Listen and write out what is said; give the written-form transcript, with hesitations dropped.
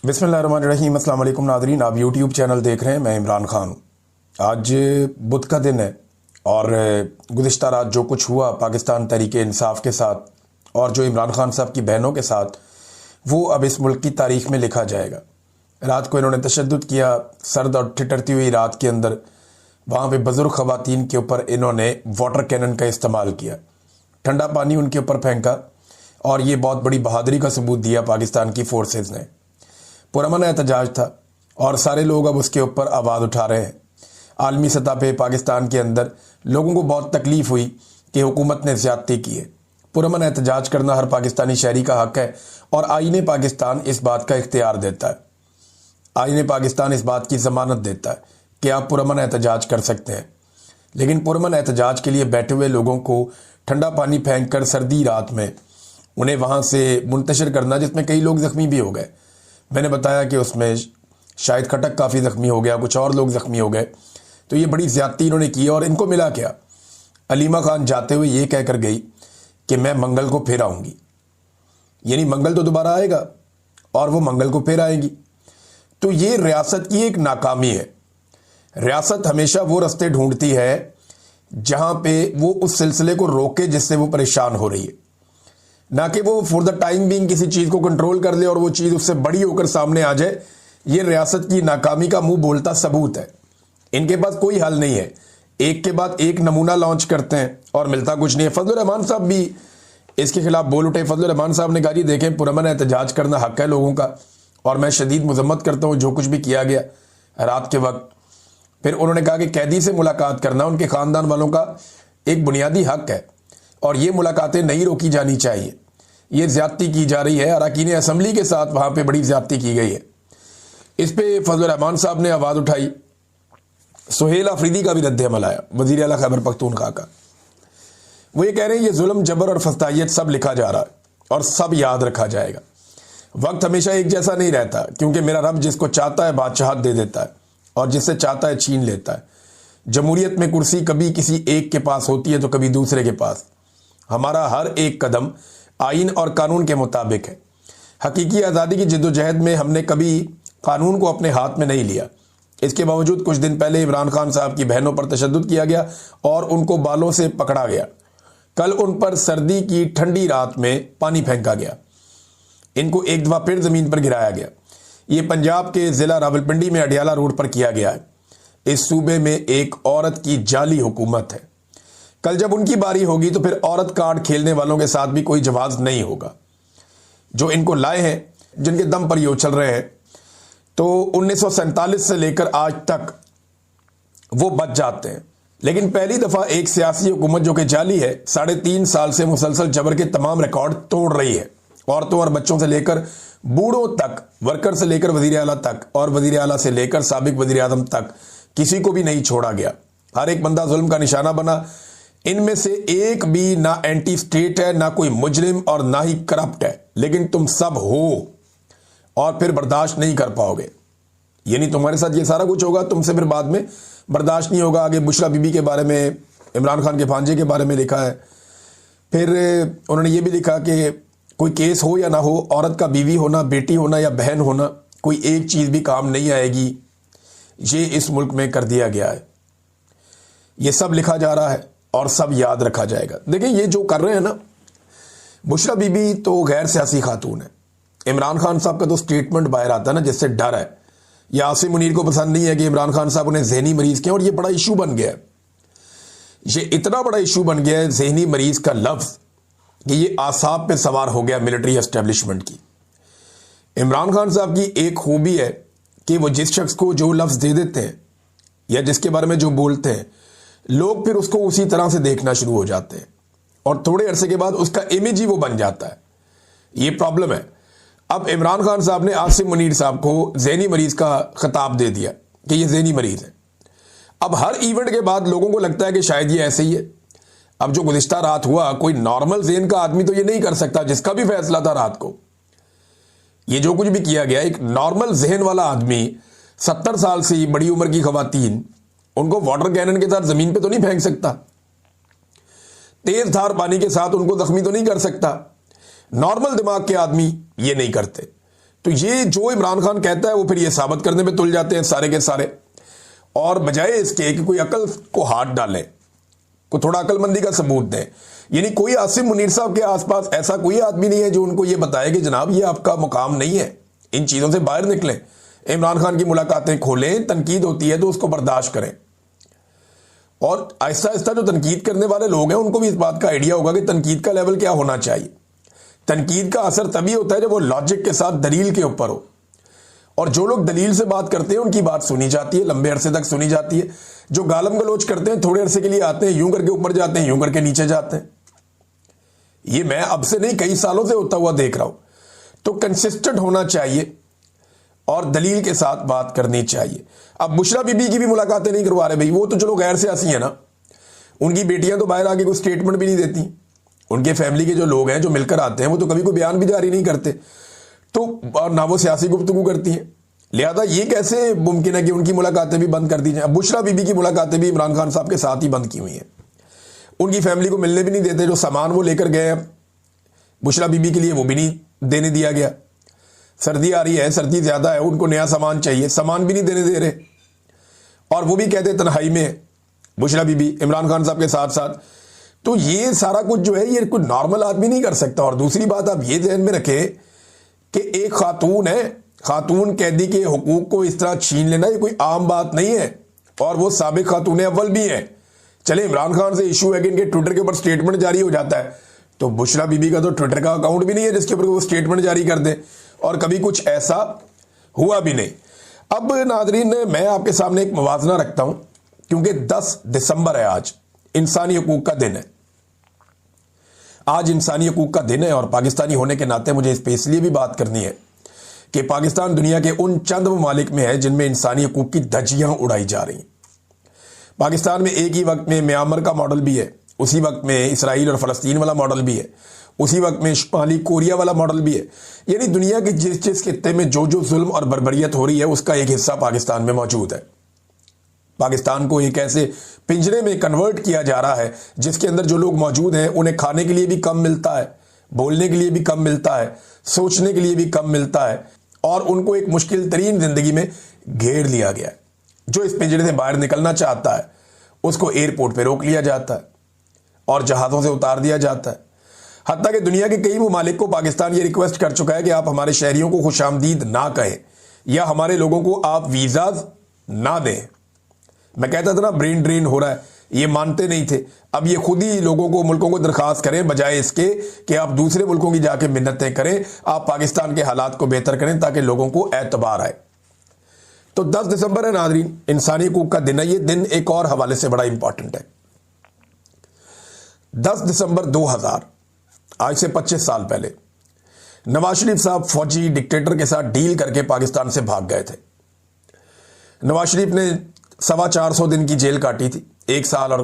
बिस्मिल्लाहिर्रहमानिर्रहीम। अस्सलाम वालेकुम नादरीन, आप यूट्यूब चैनल देख रहे हैं। मैं इमरान खान। आज बुध का दिन है और गुज़िश्ता रात जो कुछ हुआ पाकिस्तान तहरीक इंसाफ के साथ और जो इमरान खान साहब की बहनों के साथ, वो अब इस मुल्क की तारीख में लिखा जाएगा। रात को इन्होंने तशद्दुद किया, सर्द और ठिठरती हुई रात के अंदर वहाँ पे बुजुर्ग ख़वातीन के ऊपर इन्होंने वाटर कैनन का इस्तेमाल किया, ठंडा पानी उनके ऊपर फेंका और ये बहुत बड़ी बहादुरी का सबूत दिया पाकिस्तान की फोर्सेस ने। पुरअमन एहतजाज था और सारे लोग अब उसके ऊपर आवाज़ उठा रहे हैं। आलमी सतह पे पाकिस्तान के अंदर लोगों को बहुत तकलीफ़ हुई कि हुकूमत ने ज़्यादती की है। पुरअमन एहतजाज करना हर पाकिस्तानी शहरी का हक़ है और आईने पाकिस्तान इस बात का इख्तियार देता है। आईने पाकिस्तान इस बात की ज़मानत देता है कि आप पुरअमन एहतजाज कर सकते हैं, लेकिन पुरअमन एहतजाज के लिए बैठे हुए लोगों को ठंडा पानी फेंक कर सर्दी रात में उन्हें वहाँ से मुंतशिर करना, जिसमें कई लोग ज़ख्मी भी हो गए। मैंने बताया कि उसमें शायद खटक काफ़ी ज़ख्मी हो गया, कुछ और लोग ज़ख्मी हो गए। तो ये बड़ी ज़्यादती इन्होंने की और इनको मिला क्या? अलीमा खान जाते हुए ये कह कर गई कि मैं मंगल को फिर आऊँगी, यानी मंगल तो दोबारा आएगा और वो मंगल को फिर आएगी। तो ये रियासत की एक नाकामी है। रियासत हमेशा वो रास्ते ढूंढती है जहाँ पे वो उस सिलसिले को रोके जिससे वो परेशान हो रही है, ना कि वो फॉर द टाइम बीइंग किसी चीज़ को कंट्रोल कर ले और वो चीज़ उससे बड़ी होकर सामने आ जाए। ये रियासत की नाकामी का मुंह बोलता सबूत है। इनके पास कोई हल नहीं है, एक के बाद एक नमूना लॉन्च करते हैं और मिलता कुछ नहीं है। फजलुर रहमान साहब भी इसके खिलाफ बोल उठे। फजलुर रहमान साहब ने कहा जी देखें, पुरअमन एहतजाज करना हक़ है लोगों का और मैं शदीद मजम्मत करता हूँ जो कुछ भी किया गया रात के वक्त। फिर उन्होंने कहा कि कैदी से मुलाकात करना उनके ख़ानदान वालों का एक बुनियादी हक़ है और ये मुलाकातें नहीं रोकी जानी चाहिए। ये ज़्यादती की जा रही है, अरकान असम्बली के साथ वहाँ पे बड़ी ज़्यादती की गई है। इस पे फजलुर रहमान साहब ने आवाज़ उठाई। सुहेल अफरीदी का भी रद्द अमल आया, वज़ीर आला खैबर पख्तूनख्वा का। वो ये कह रहे हैं ये जुल्म, जबर और फस्तायत सब लिखा जा रहा है और सब याद रखा जाएगा। वक्त हमेशा एक जैसा नहीं रहता, क्योंकि मेरा रब जिसको चाहता है बादशाहत दे देता है और जिससे चाहता है छीन लेता है। जमहूरियत में कुर्सी कभी किसी एक के पास होती है तो कभी दूसरे के पास। हमारा हर एक कदम आइन और कानून के मुताबिक है। हकीकी आज़ादी की जिद्दोजहद में हमने कभी कानून को अपने हाथ में नहीं लिया। इसके बावजूद कुछ दिन पहले इमरान खान साहब की बहनों पर तशद्दुद किया गया और उनको बालों से पकड़ा गया। कल उन पर सर्दी की ठंडी रात में पानी फेंका गया। इनको एक दफ़ा फिर ज़मीन पर गिराया गया। ये पंजाब के ज़िला रावलपिंडी में अडियाला रोड पर किया गया है। इस सूबे में एक औरत की जाली हुकूमत है। कल जब उनकी बारी होगी तो फिर औरत कार्ड खेलने वालों के साथ भी कोई जवाब नहीं होगा। जो इनको लाए हैं, जिनके दम पर ये उछल रहे हैं, तो 1947 से लेकर आज तक वो बच जाते हैं। लेकिन पहली दफ़ा एक सियासी हुकूमत जो कि जाली है, 3.5 साल से मुसलसल जबर के तमाम रिकॉर्ड तोड़ रही है। औरतों और बच्चों से लेकर बूढ़ों तक, वर्कर से लेकर वज़ीर आला तक और वज़ीर आला से लेकर साबिक वज़ीर आज़म तक, किसी को भी नहीं छोड़ा गया। हर एक बंदा जुल्म का निशाना बना। इनमें से एक भी ना एंटी स्टेट है, ना कोई मुजरिम और ना ही करप्ट है, लेकिन तुम सब हो और फिर बर्दाश्त नहीं कर पाओगे। यानी तुम्हारे साथ ये सारा कुछ होगा, तुमसे फिर बाद में बर्दाश्त नहीं होगा। आगे बुशरा बीबी के बारे में, इमरान खान के भांजे के बारे में लिखा है। फिर उन्होंने ये भी लिखा कि कोई केस हो या ना हो, औरत का बीवी होना, बेटी होना या बहन होना, कोई एक चीज़ भी काम नहीं आएगी। ये इस मुल्क में कर दिया गया है। ये सब लिखा जा रहा है और सब याद रखा जाएगा। देखिए ये जो कर रहे हैं ना, बुशरा बीबी तो गैर सियासी खातून है। इमरान खान साहब का तो स्टेटमेंट बाहर आता है ना, जिससे डर है। या आसिम मुनीर को पसंद नहीं है कि इमरान खान साहब उन्हें जहनी मरीज किया और ये बड़ा इशू बन गया है। ये इतना बड़ा इशू बन गया है जहनी मरीज का लफ्ज़ कि ये आसाब पे सवार हो गया मिलिट्री एस्टेब्लिशमेंट की। इमरान खान साहब की एक खूबी है कि वो जिस शख्स को जो लफ्ज़ दे देते हैं या जिसके बारे में जो बोलते हैं, लोग फिर उसको उसी तरह से देखना शुरू हो जाते हैं और थोड़े अरसे के बाद उसका इमेज ही वो बन जाता है। ये प्रॉब्लम है। अब इमरान खान साहब ने आसिम मुनीर साहब को ज़हनी मरीज का खिताब दे दिया कि ये ज़हनी मरीज है। अब हर इवेंट के बाद लोगों को लगता है कि शायद ये ऐसे ही है। अब जो गुज़िश्ता रात हुआ, कोई नॉर्मल ज़हन का आदमी तो ये नहीं कर सकता, जिसका भी फैसला था रात को, ये जो कुछ भी किया गया, एक नॉर्मल जहन वाला आदमी 70 साल से बड़ी उम्र की खवातीन, उनको वाटर कैनन के साथ ज़मीन पे तो नहीं फेंक सकता। तेज धार पानी के साथ उनको जख्मी तो नहीं कर सकता। नॉर्मल दिमाग के आदमी ये नहीं करते। तो ये जो इमरान खान कहता है वो फिर ये साबित करने में तुल जाते हैं सारे के सारे, और बजाय इसके कि कोई अकल को हाथ डालें, को थोड़ा अकलमंदी का सबूत दें। यानी कोई आसिम मुनीर साहब के आसपास ऐसा कोई आदमी नहीं है जो उनको ये बताए कि जनाब ये आपका मुकाम नहीं है, इन चीज़ों से बाहर निकलें, इमरान खान की मुलाकातें खोलें, तनकीद होती है तो उसको बर्दाश्त करें। और आहिस्ता आहिस्ता जो तनकीद करने वाले लोग हैं उनको भी इस बात का आइडिया होगा कि तनकीद का लेवल क्या होना चाहिए। तनकीद का असर तभी होता है जब वो लॉजिक के साथ दलील के ऊपर हो, और जो लोग दलील से बात करते हैं उनकी बात सुनी जाती है, लंबे अरसे तक सुनी जाती है। जो गालम गलोच करते हैं थोड़े अरसे के लिए आते हैं, यूं करके ऊपर जाते हैं, यूं करके नीचे जाते हैं। ये मैं अब से नहीं कई सालों से होता हुआ देख रहा हूं। तो कंसिस्टेंट होना चाहिए और दलील के साथ बात करनी चाहिए। अब बुशरा बीबी की भी मुलाकातें नहीं करवा रहे भाई, वो तो चलो गैर सियासी है ना, उनकी बेटियां तो बाहर आके कोई स्टेटमेंट भी नहीं देती, उनके फैमिली के जो लोग हैं जो मिलकर आते हैं वो तो कभी कोई बयान भी जारी नहीं करते, तो और ना वो सियासी गुफ्तगू करती हैं। लिहाजा ये कैसे मुमकिन है कि उनकी मुलाकातें भी बंद कर दी जाए। अब बुशरा बीबी की मुलाकातें भी इमरान खान साहब के साथ ही बंद की हुई हैं, उनकी फैमिली को मिलने भी नहीं देते, जो सामान वो लेकर गए हैं बुशरा बीबी के लिए वो भी नहीं देने दिया गया। सर्दी आ रही है, सर्दी ज्यादा है, उनको नया सामान चाहिए, सामान भी नहीं देने दे रहे, और वो भी कहते तन्हाई में है बुशरा बीबी इमरान खान साहब के साथ साथ। तो ये सारा कुछ जो है ये कोई नॉर्मल आदमी नहीं कर सकता। और दूसरी बात आप ये ध्यान में रखें कि एक खातून है, खातून कैदी के हुकूक को इस तरह छीन लेना ये कोई आम बात नहीं है, और वो साबिक खातून अव्वल भी है। चले इमरान खान से इशू है कि इनके ट्विटर के ऊपर स्टेटमेंट जारी हो जाता है, तो बुशरा बीबी का तो ट्विटर का अकाउंट भी नहीं है जिसके ऊपर वो स्टेटमेंट जारी कर दे, और कभी कुछ ऐसा हुआ भी नहीं। अब नादरीन मैं आपके सामने एक मुवाजना रखता हूं, क्योंकि 10 दिसंबर है, आज इंसानी हकूक का दिन है। आज इंसानी हकूक का दिन है, और पाकिस्तानी होने के नाते मुझे इस पे इसलिए भी बात करनी है कि पाकिस्तान दुनिया के उन चंद ममालिक में है जिनमें इंसानी हकूक की धज्जियां उड़ाई जा रही हैं। पाकिस्तान में एक ही वक्त में म्यांमार का मॉडल भी है, उसी वक्त में इसराइल और फलस्तीन वाला मॉडल भी है, उसी वक्त में शुमाली कोरिया वाला मॉडल भी है। यानी दुनिया के जिस जिस खित्ते में जो जो जुल्म और बर्बरियत हो रही है उसका एक हिस्सा पाकिस्तान में मौजूद है। पाकिस्तान को एक ऐसे पिंजरे में कन्वर्ट किया जा रहा है जिसके अंदर जो लोग मौजूद हैं उन्हें खाने के लिए भी कम मिलता है, बोलने के लिए भी कम मिलता है, सोचने के लिए भी कम मिलता है, और उनको एक मुश्किल तरीन जिंदगी में घेर लिया गया है। जो इस पिंजरे से बाहर निकलना चाहता है उसको एयरपोर्ट पे रोक लिया जाता है और जहाज़ों से उतार दिया जाता है। हत्ता कि दुनिया के कई ममालिक को पाकिस्तान ये रिक्वेस्ट कर चुका है कि आप हमारे शहरियों को खुशामदीद ना कहें, या हमारे लोगों को आप वीज़ाज ना दें। मैं कहता था ना ब्रेन ड्रेन हो रहा है, ये मानते नहीं थे। अब ये खुद ही लोगों को, मुल्कों को दरखास्त करें, बजाय इसके कि आप दूसरे मुल्कों की जाके मिन्नतें करें। आप पाकिस्तान के हालात को बेहतर करें ताकि लोगों को एतबार आए। तो 10 दिसंबर है नाज़रीन, इंसानी हकूक का दिन है। ये दिन एक और हवाले से बड़ा इंपॉर्टेंट है। 10 दिसंबर 2000, आज से 25 साल पहले, नवाज शरीफ साहब फौजी डिक्टेटर के साथ डील करके पाकिस्तान से भाग गए थे। नवाज शरीफ ने 425 दिन की जेल काटी थी, 1 साल और